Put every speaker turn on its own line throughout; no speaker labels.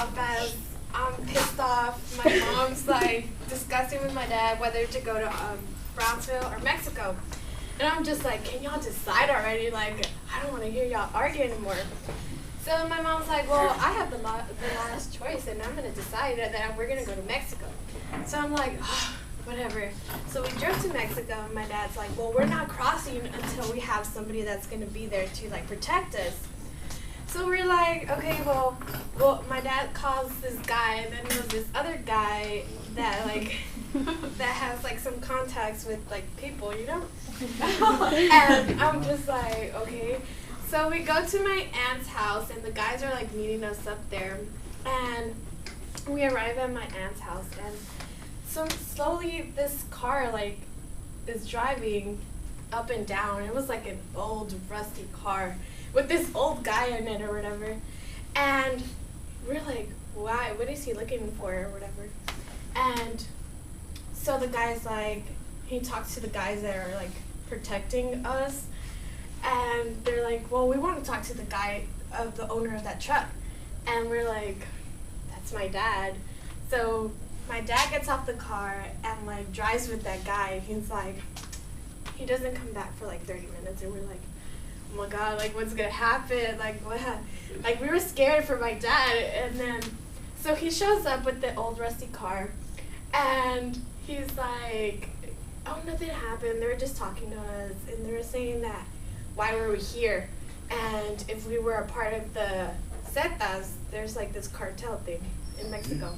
off as I'm pissed off. My mom's like discussing with my dad whether to go to Brownsville or Mexico. And I'm just like, can y'all decide already? Like, I don't want to hear y'all argue anymore. So my mom's like, well, I have the last choice, and I'm going to decide that we're going to go to Mexico. So I'm like, oh, whatever. So we drove to Mexico, and my dad's like, well, we're not crossing until we have somebody that's going to be there to, like, protect us. So we're like, okay, well, my dad calls this guy, and then there's this other guy that, like, that has, like, some contacts with, like, people, you know? And I'm just like, okay. So we go to my aunt's house, and the guys are, like, meeting us up there. And we arrive at my aunt's house, and so slowly this car, like, is driving up and down. It was, like, an old, rusty car with this old guy in it or whatever. And we're like, why? What is he looking for or whatever? And so the guy's like, he talks to the guys that are, like, protecting us. And they're like, well, we want to talk to the guy, the owner of that truck. And we're like, that's my dad. So my dad gets off the car and, like, drives with that guy. He's like, he doesn't come back for, like, 30 minutes. And we're like, oh my God, like, what's going to happen? Like, what? Like, we were scared for my dad. And then, so he shows up with the old rusty car. And he's like, oh, nothing happened. They were just talking to us. And they were saying that, why were we here? And if we were a part of the Zetas, there's, like, this cartel thing in Mexico.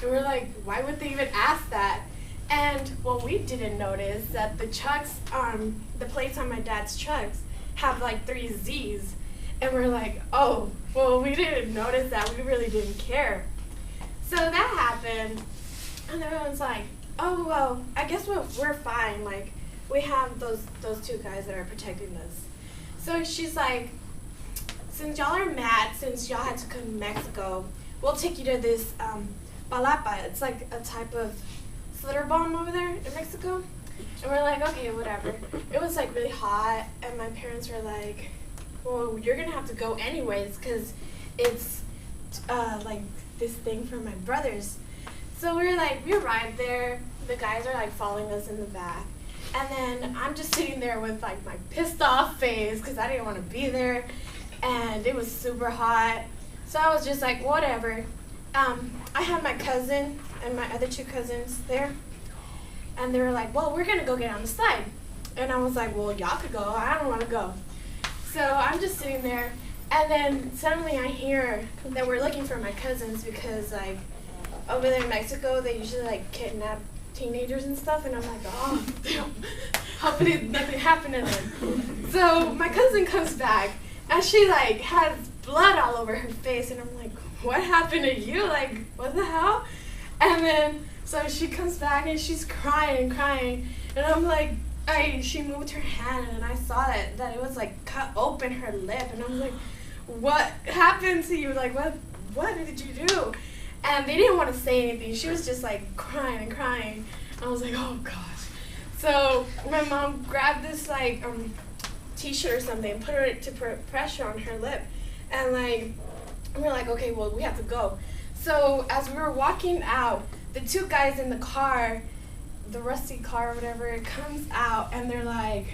And we're like, why would they even ask that? And, well, we didn't notice that the trucks, the plates on my dad's trucks have, like, 3 Z's. And we're like, oh, well, we didn't notice that. We really didn't care. So that happened. And everyone's like, oh, well, I guess we're fine. Like, we have those 2 guys that are protecting us. So she's like, since y'all are mad, since y'all had to come to Mexico, we'll take you to this palapa. It's like a type of slitter bomb over there in Mexico. And we're like, okay, whatever. It was, like, really hot, and my parents were like, well, you're going to have to go anyways because it's, like, this thing for my brothers. So we arrived there. The guys are, like, following us in the back. And then I'm just sitting there with, like, my pissed off face because I didn't want to be there. And it was super hot. So I was just like, whatever. I had my cousin and my other 2 cousins there. And they were like, well, we're going to go get on the side. And I was like, well, y'all could go. I don't want to go. So I'm just sitting there. And then suddenly I hear that we're looking for my cousins because, like, over there in Mexico, they usually, like, kidnap teenagers and stuff, and I'm like, oh, hopefully nothing happened to them. So my cousin comes back, and she, like, has blood all over her face, and I'm like, what happened to you? Like, what the hell? And then, so she comes back, and she's crying, and I'm like, she moved her hand, and I saw that it was, like, cut open her lip, and I was like, what happened to you? Like, what did you do? And they didn't want to say anything. She was just, like, crying. I was like, oh, gosh. So my mom grabbed this, like, T-shirt or something and put it to put pressure on her lip. And, like, we're like, okay, well, we have to go. So as we were walking out, the 2 guys in the car, the rusty car or whatever, comes out, and they're like,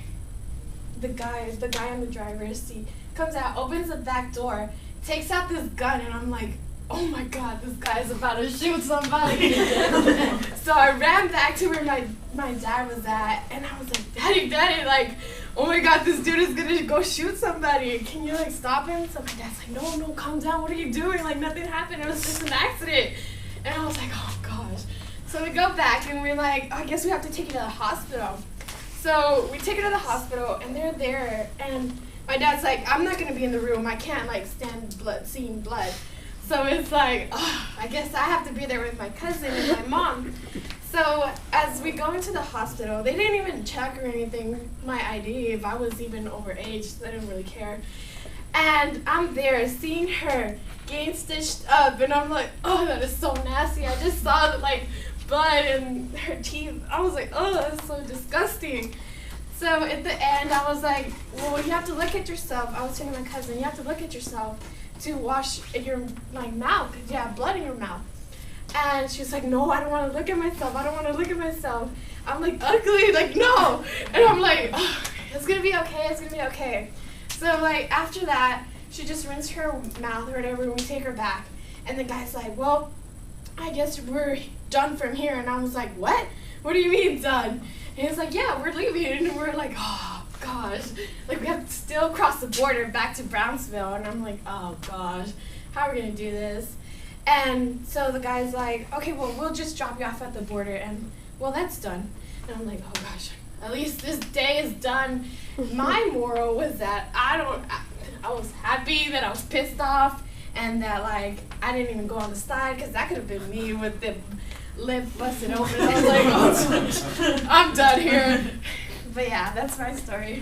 the guy on the driver's seat comes out, opens the back door, takes out this gun, and I'm like, oh my God, this guy's about to shoot somebody. So I ran back to where my dad was at, and I was like, Daddy, like, oh my God, this dude is gonna go shoot somebody. Can you, like, stop him? So my dad's like, no, calm down. What are you doing? Like, nothing happened. It was just an accident. And I was like, oh gosh. So we go back, and we're like, I guess we have to take you to the hospital. So we take her to the hospital, and they're there, and my dad's like, I'm not gonna be in the room. I can't, like, stand seeing blood. So it's like, oh, I guess I have to be there with my cousin and my mom. So as we go into the hospital, they didn't even check or anything, my ID, if I was even overage. They didn't really care. And I'm there seeing her getting stitched up, and I'm like, oh, that is so nasty. I just saw, like, blood in her teeth. I was like, oh, that's so disgusting. So at the end, I was like, well, you have to look at yourself. I was telling my cousin, you have to look at yourself. to wash your like mouth because you have blood in your mouth. And she was like, no, I don't want to look at myself. I don't want to look at myself. I'm like, ugly, like, no. And I'm like, oh, it's going to be okay. It's going to be okay. So, like, after that, she just rinsed her mouth or whatever, and we take her back. And the guy's like, well, I guess we're done from here. And I was like, what? What do you mean done? And he's like, yeah, we're leaving. And we're like, oh, gosh. Like, we have to still cross the border back to Brownsville. And I'm like, oh, gosh, how are we going to do this? And so the guy's like, okay, well, we'll just drop you off at the border. And, well, that's done. And I'm like, oh, gosh, at least this day is done. My moral was that I was happy that I was pissed off and that, like, I didn't even go on the slide because that could have been me with the lip busted open. I was like, oh, I'm done here. But, yeah, that's my story.